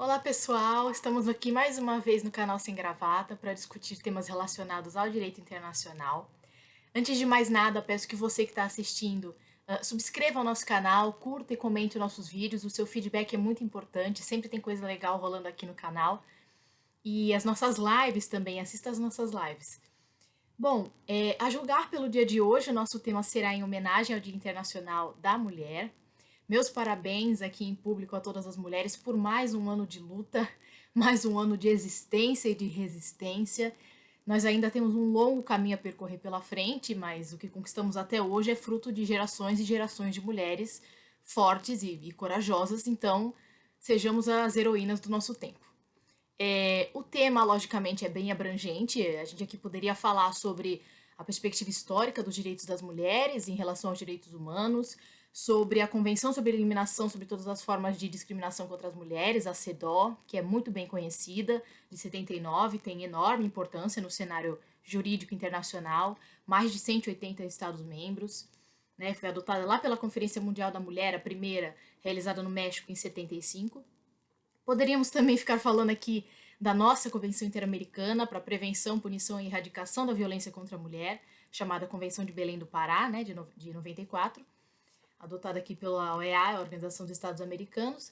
Olá pessoal, estamos aqui mais uma vez no canal Sem Gravata para discutir temas relacionados ao direito internacional. Antes de mais nada, peço que você que está assistindo subscreva o nosso canal, curta e comente os nossos vídeos. O seu feedback é muito importante, sempre tem coisa legal rolando aqui no canal. E as nossas lives também, assista às nossas lives. Bom, a julgar pelo dia de hoje, o nosso tema será em homenagem ao Dia Internacional da Mulher. Meus parabéns aqui em público a todas as mulheres por mais um ano de luta, mais um ano de existência e de resistência. Nós ainda temos um longo caminho a percorrer pela frente, mas o que conquistamos até hoje é fruto de gerações e gerações de mulheres fortes e corajosas, então sejamos as heroínas do nosso tempo. O tema, logicamente, é bem abrangente. A gente aqui poderia falar sobre a perspectiva histórica dos direitos das mulheres em relação aos direitos humanos, sobre a Convenção sobre a Eliminação sobre todas as formas de discriminação contra as mulheres, a CEDAW, que é muito bem conhecida, de 79, tem enorme importância no cenário jurídico internacional, mais de 180 Estados-membros, né, foi adotada lá pela Conferência Mundial da Mulher, a primeira, realizada no México em 75. Poderíamos também ficar falando aqui da nossa Convenção Interamericana para Prevenção, Punição e Erradicação da Violência contra a Mulher, chamada Convenção de Belém do Pará, né, de 94, adotada aqui pela OEA, a Organização dos Estados Americanos.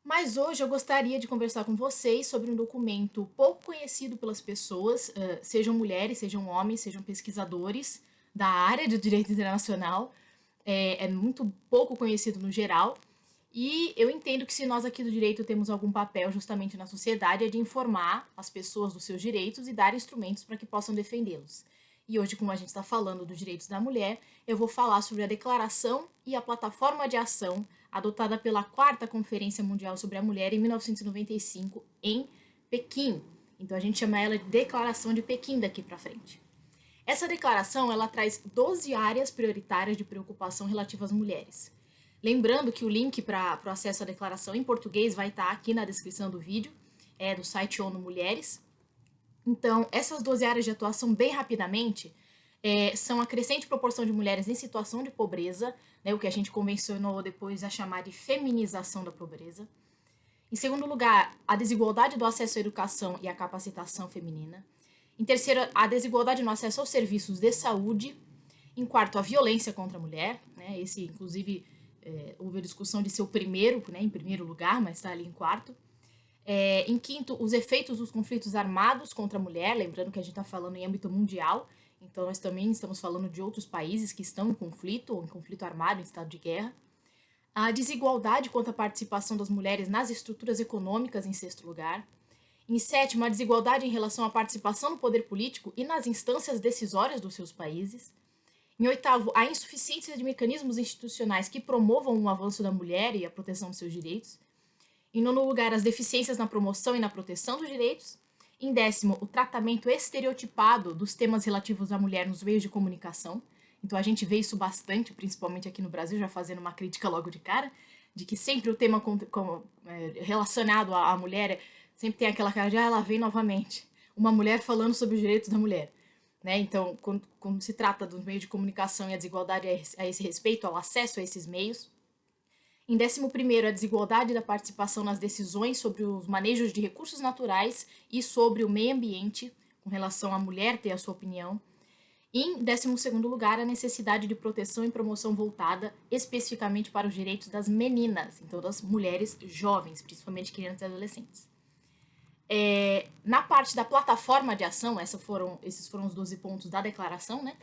Mas hoje eu gostaria de conversar com vocês sobre um documento pouco conhecido pelas pessoas, sejam mulheres, sejam homens, sejam pesquisadores da área de direito internacional. É muito pouco conhecido no geral. E eu entendo que se nós aqui do direito temos algum papel justamente na sociedade é de informar as pessoas dos seus direitos e dar instrumentos para que possam defendê-los. E hoje, como a gente está falando dos direitos da mulher, eu vou falar sobre a Declaração e a Plataforma de Ação adotada pela Quarta Conferência Mundial sobre a Mulher em 1995 em Pequim. Então a gente chama ela de Declaração de Pequim daqui para frente. Essa declaração ela traz 12 áreas prioritárias de preocupação relativas às mulheres. Lembrando que o link para o acesso à declaração em português vai estar aqui na descrição do vídeo, do site ONU Mulheres. Então, essas 12 áreas de atuação, bem rapidamente, são a crescente proporção de mulheres em situação de pobreza, né, o que a gente convencionou depois a chamar de feminização da pobreza. Em segundo lugar, a desigualdade do acesso à educação e à capacitação feminina. Em terceiro, a desigualdade no acesso aos serviços de saúde. Em quarto, a violência contra a mulher, né, esse, inclusive, houve a discussão de ser o primeiro, né, em primeiro lugar, mas está ali em quarto. Em quinto, os efeitos dos conflitos armados contra a mulher, lembrando que a gente está falando em âmbito mundial, então nós também estamos falando de outros países que estão em conflito, ou em conflito armado, em estado de guerra. A desigualdade quanto à participação das mulheres nas estruturas econômicas, em sexto lugar. Em sétimo, a desigualdade em relação à participação no poder político e nas instâncias decisórias dos seus países. Em oitavo, a insuficiência de mecanismos institucionais que promovam o avanço da mulher e a proteção dos seus direitos. Em nono lugar, as deficiências na promoção e na proteção dos direitos. Em décimo, o tratamento estereotipado dos temas relativos à mulher nos meios de comunicação. Então a gente vê isso bastante, principalmente aqui no Brasil, já fazendo uma crítica logo de cara, de que sempre o tema relacionado à mulher sempre tem aquela cara de ela vem novamente. Uma mulher falando sobre os direitos da mulher. Né? Então, quando se trata dos meios de comunicação e a desigualdade a esse respeito, ao acesso a esses meios. Em 11º, a desigualdade da participação nas decisões sobre os manejos de recursos naturais e sobre o meio ambiente, com relação à mulher ter a sua opinião. E em 12º lugar, a necessidade de proteção e promoção voltada especificamente para os direitos das meninas, então das mulheres jovens, principalmente crianças e adolescentes. Na parte da plataforma de ação, esses foram os 12 pontos da declaração, né?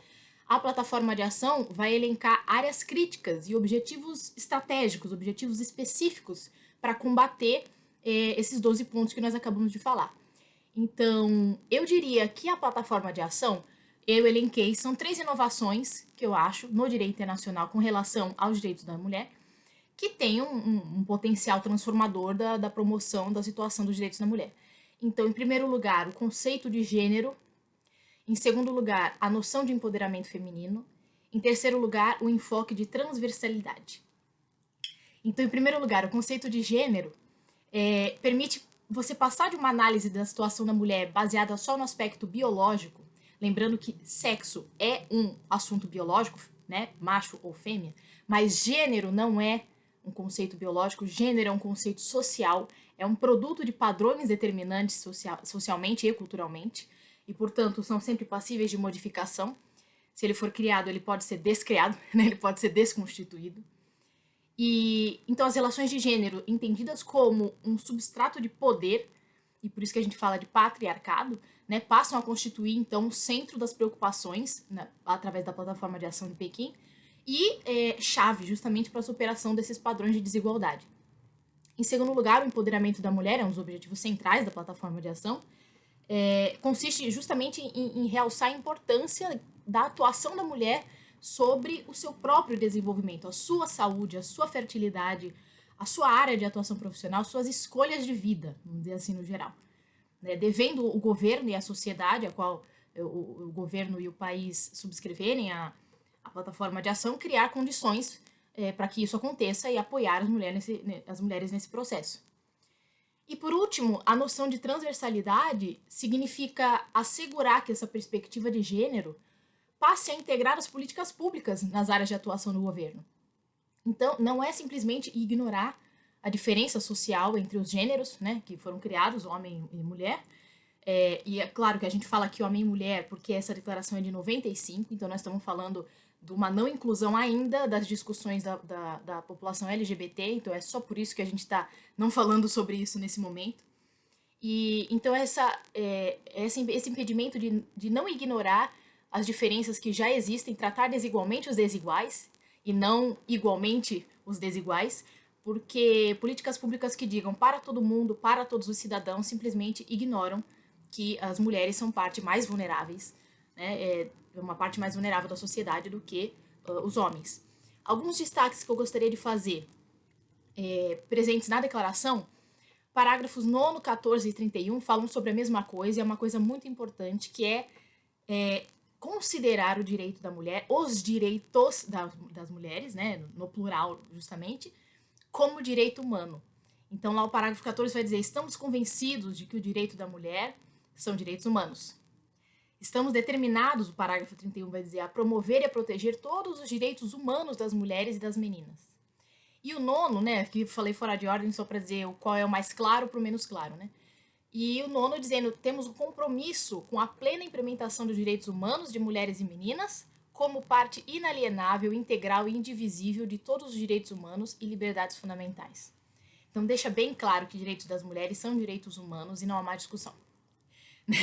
A plataforma de ação vai elencar áreas críticas e objetivos estratégicos, objetivos específicos para combater esses 12 pontos que nós acabamos de falar. Então, eu diria que a plataforma de ação, eu elenquei, são 3 inovações que eu acho no direito internacional com relação aos direitos da mulher, que tem um potencial transformador da promoção da situação dos direitos da mulher. Então, em primeiro lugar, o conceito de gênero. Em segundo lugar, a noção de empoderamento feminino. Em terceiro lugar, o enfoque de transversalidade. Então, em primeiro lugar, o conceito de gênero permite você passar de uma análise da situação da mulher baseada só no aspecto biológico, lembrando que sexo é um assunto biológico, né, macho ou fêmea, mas gênero não é um conceito biológico, gênero é um conceito social, é um produto de padrões determinantes socialmente e culturalmente, e, portanto, são sempre passíveis de modificação. Se ele for criado, ele pode ser descriado, né? Ele pode ser desconstituído. E então as relações de gênero, entendidas como um substrato de poder, e por isso que a gente fala de patriarcado, né, passam a constituir então o centro das preocupações, né, através da plataforma de ação de Pequim, e chave justamente para a superação desses padrões de desigualdade. Em segundo lugar, o empoderamento da mulher é um dos objetivos centrais da plataforma de ação, consiste justamente em realçar a importância da atuação da mulher sobre o seu próprio desenvolvimento, a sua saúde, a sua fertilidade, a sua área de atuação profissional, suas escolhas de vida, vamos dizer assim no geral. Né? Devendo o governo e a sociedade, a qual o governo e o país subscreverem a plataforma de ação, criar condições para que isso aconteça e apoiar as mulheres nesse processo. E por último, a noção de transversalidade significa assegurar que essa perspectiva de gênero passe a integrar as políticas públicas nas áreas de atuação do governo. Então, não é simplesmente ignorar a diferença social entre os gêneros, né, que foram criados, homem e mulher. E é claro que a gente fala aqui homem e mulher porque essa declaração é de 95, então nós estamos falando de uma não inclusão ainda das discussões da população LGBT, então é só por isso que a gente está não falando sobre isso nesse momento. E então esse impedimento de não ignorar as diferenças que já existem, tratar desigualmente os desiguais e não igualmente os desiguais, porque políticas públicas que digam para todo mundo, para todos os cidadãos, simplesmente ignoram que as mulheres são parte mais vulneráveis, né, uma parte mais vulnerável da sociedade do que os homens. Alguns destaques que eu gostaria de fazer presentes na declaração, parágrafos 9, 14 e 31 falam sobre a mesma coisa, e é uma coisa muito importante, que é considerar o direito da mulher, os direitos das mulheres, né, no plural justamente, como direito humano. Então lá o parágrafo 14 vai dizer: estamos convencidos de que o direito da mulher são direitos humanos. Estamos determinados, o parágrafo 31 vai dizer, a promover e a proteger todos os direitos humanos das mulheres e das meninas. E o nono, né, que falei fora de ordem só para dizer qual é o mais claro para o menos claro, né? E o nono dizendo, temos um compromisso com a plena implementação dos direitos humanos de mulheres e meninas como parte inalienável, integral e indivisível de todos os direitos humanos e liberdades fundamentais. Então deixa bem claro que direitos das mulheres são direitos humanos e não há mais discussão.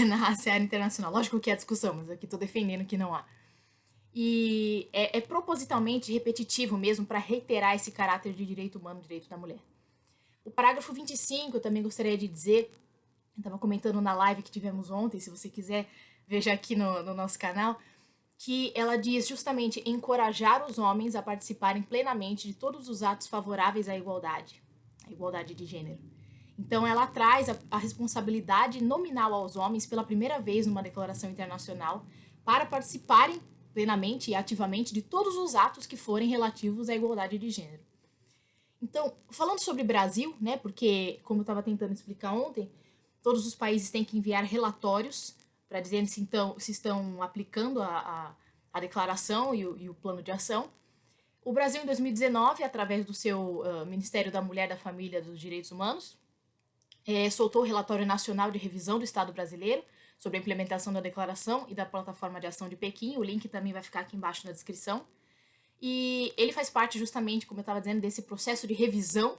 Na seara internacional, lógico que há discussão, mas aqui estou defendendo que não há. E é propositalmente repetitivo mesmo para reiterar esse caráter de direito humano, direito da mulher. O parágrafo 25 eu também gostaria de dizer, eu estava comentando na live que tivemos ontem, se você quiser, veja aqui no nosso canal, que ela diz justamente encorajar os homens a participarem plenamente de todos os atos favoráveis à igualdade de gênero. Então ela traz a responsabilidade nominal aos homens pela primeira vez numa declaração internacional para participarem plenamente e ativamente de todos os atos que forem relativos à igualdade de gênero. Então, falando sobre Brasil, né, porque, como eu estava tentando explicar ontem, todos os países têm que enviar relatórios para dizer se estão aplicando a declaração e o plano de ação. O Brasil, em 2019, através do seu Ministério da Mulher, da Família e dos Direitos Humanos, soltou o relatório nacional de revisão do Estado brasileiro sobre a implementação da declaração e da plataforma de ação de Pequim. O link também vai ficar aqui embaixo na descrição. E ele faz parte justamente, como eu estava dizendo, desse processo de revisão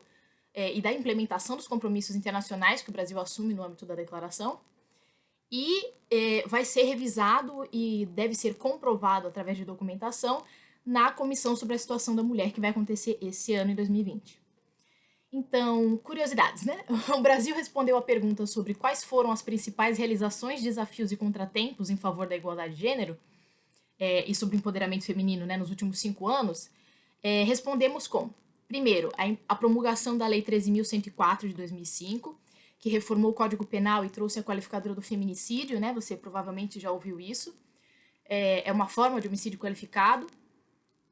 e da implementação dos compromissos internacionais que o Brasil assume no âmbito da declaração. E vai ser revisado e deve ser comprovado através de documentação na Comissão sobre a Situação da Mulher, que vai acontecer esse ano, em 2020. Então, curiosidades, né? O Brasil respondeu a pergunta sobre quais foram as principais realizações, desafios e contratempos em favor da igualdade de gênero e sobre o empoderamento feminino, né, nos últimos 5 anos. Respondemos com, primeiro, a promulgação da Lei 13.104 de 2005, que reformou o Código Penal e trouxe a qualificadora do feminicídio, né? Você provavelmente já ouviu isso. É uma forma de homicídio qualificado,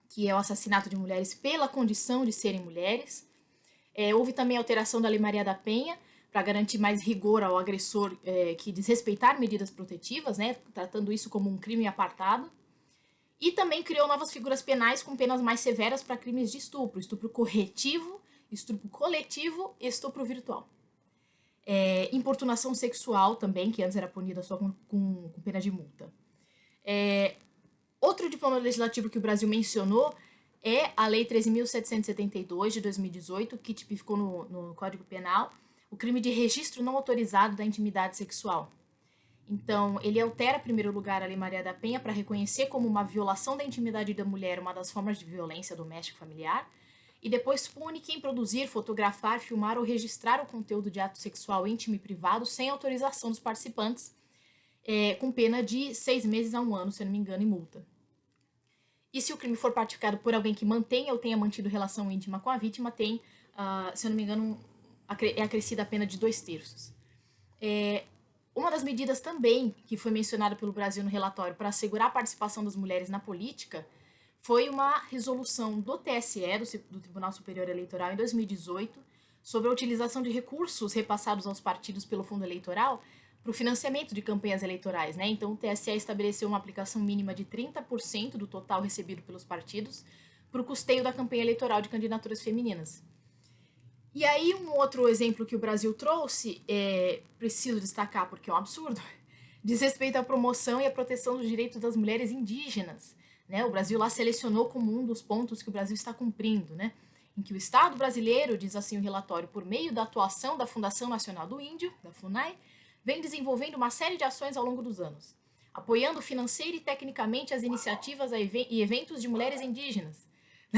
que é o assassinato de mulheres pela condição de serem mulheres. Houve também a alteração da Lei Maria da Penha, para garantir mais rigor ao agressor que desrespeitar medidas protetivas, né, tratando isso como um crime apartado. E também criou novas figuras penais com penas mais severas para crimes de estupro, estupro corretivo, estupro coletivo e estupro virtual. Importunação sexual também, que antes era punida só com pena de multa. Outro diploma legislativo que o Brasil mencionou é a Lei 13.772 de 2018, que tipificou no Código Penal o crime de registro não autorizado da intimidade sexual. Então, ele altera, em primeiro lugar, a Lei Maria da Penha para reconhecer como uma violação da intimidade da mulher uma das formas de violência doméstica e familiar, e depois pune quem produzir, fotografar, filmar ou registrar o conteúdo de ato sexual íntimo e privado sem autorização dos participantes, com pena de 6 meses a 1 ano, se eu não me engano, e multa. E se o crime for praticado por alguém que mantenha ou tenha mantido relação íntima com a vítima, tem, se eu não me engano, é acrescida a pena de 2/3. Uma das medidas também que foi mencionada pelo Brasil no relatório para assegurar a participação das mulheres na política foi uma resolução do TSE, do Tribunal Superior Eleitoral, em 2018, sobre a utilização de recursos repassados aos partidos pelo fundo eleitoral para o financiamento de campanhas eleitorais, né? Então, o TSE estabeleceu uma aplicação mínima de 30% do total recebido pelos partidos para o custeio da campanha eleitoral de candidaturas femininas. E aí, um outro exemplo que o Brasil trouxe, preciso destacar porque é um absurdo, diz respeito à promoção e à proteção dos direitos das mulheres indígenas. Né? O Brasil lá selecionou como um dos pontos que o Brasil está cumprindo, né? Em que o Estado brasileiro, diz assim o relatório, por meio da atuação da Fundação Nacional do Índio, da FUNAI, vem desenvolvendo uma série de ações ao longo dos anos, apoiando financeira e tecnicamente as iniciativas e eventos de mulheres indígenas.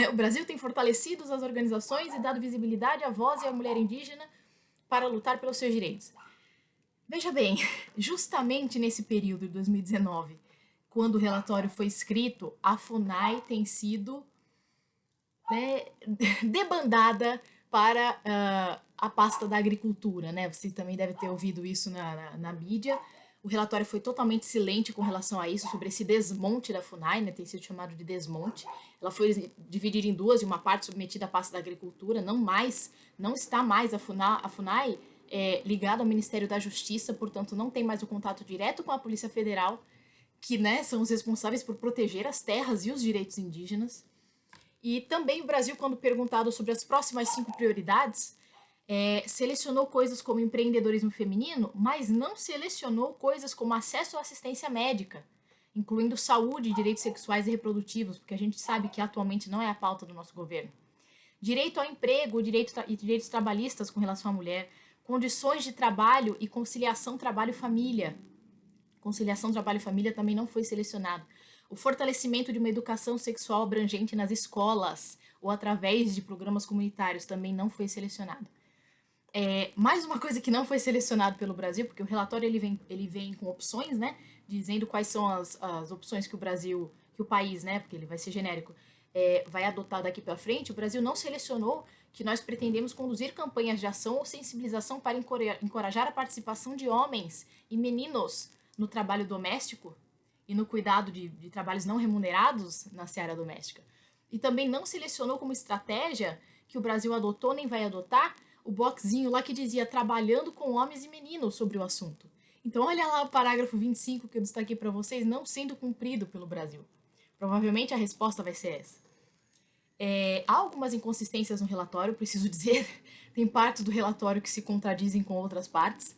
O Brasil tem fortalecido as organizações e dado visibilidade à voz e à mulher indígena para lutar pelos seus direitos. Veja bem, justamente nesse período de 2019, quando o relatório foi escrito, a FUNAI tem sido debandada para a pasta da agricultura, né? Você também deve ter ouvido isso na mídia. O relatório foi totalmente silente com relação a isso, sobre esse desmonte da FUNAI, né? Tem sido chamado de desmonte. Ela foi dividida em duas, e uma parte submetida à pasta da agricultura, não está mais a FUNAI ligada ao Ministério da Justiça, portanto não tem mais o contato direto com a Polícia Federal, que, né, são os responsáveis por proteger as terras e os direitos indígenas. E também o Brasil, quando perguntado sobre as próximas 5 prioridades, selecionou coisas como empreendedorismo feminino, mas não selecionou coisas como acesso à assistência médica, incluindo saúde, direitos sexuais e reprodutivos, porque a gente sabe que atualmente não é a pauta do nosso governo. Direito ao emprego, direitos trabalhistas com relação à mulher, condições de trabalho e conciliação trabalho-família. Conciliação trabalho-família também não foi selecionado. O fortalecimento de uma educação sexual abrangente nas escolas ou através de programas comunitários também não foi selecionado. Mais uma coisa que não foi selecionado pelo Brasil, porque o relatório ele vem com opções, né, dizendo quais são as opções que o país, né, porque ele vai ser genérico, vai adotar daqui para frente. O Brasil não selecionou que nós pretendemos conduzir campanhas de ação ou sensibilização para encorajar a participação de homens e meninos no trabalho doméstico e no cuidado de trabalhos não remunerados na seara doméstica. E também não selecionou como estratégia que o Brasil adotou nem vai adotar o boxinho lá que dizia trabalhando com homens e meninos sobre o assunto. Então olha lá o parágrafo 25 que eu destaquei para vocês não sendo cumprido pelo Brasil. Provavelmente a resposta vai ser essa. Há algumas inconsistências no relatório, preciso dizer. Tem partes do relatório que se contradizem com outras partes,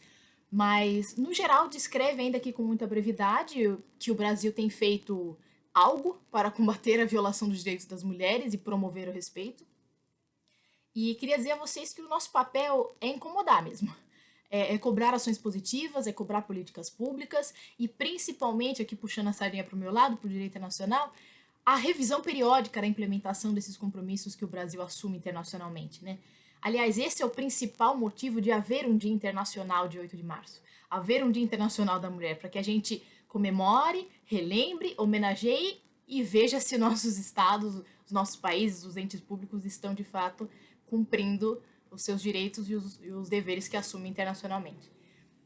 mas no geral descreve ainda aqui com muita brevidade que o Brasil tem feito algo para combater a violação dos direitos das mulheres e promover o respeito. E queria dizer a vocês que o nosso papel é incomodar mesmo. É cobrar ações positivas, é cobrar políticas públicas e, principalmente, aqui puxando a sardinha para o meu lado, para o direito internacional, a revisão periódica da implementação desses compromissos que o Brasil assume internacionalmente, né? Aliás, esse é o principal motivo de haver um Dia Internacional de 8 de março. Haver um Dia Internacional da Mulher, para que a gente comemore, relembre, homenageie e veja se nossos estados, os nossos países, os entes públicos estão, de fato, cumprindo os seus direitos e os deveres que assumem internacionalmente.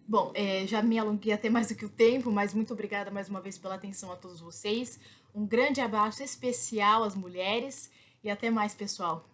Bom, já me alonguei até mais do que o tempo, mas muito obrigada mais uma vez pela atenção a todos vocês. Um grande abraço especial às mulheres e até mais, pessoal.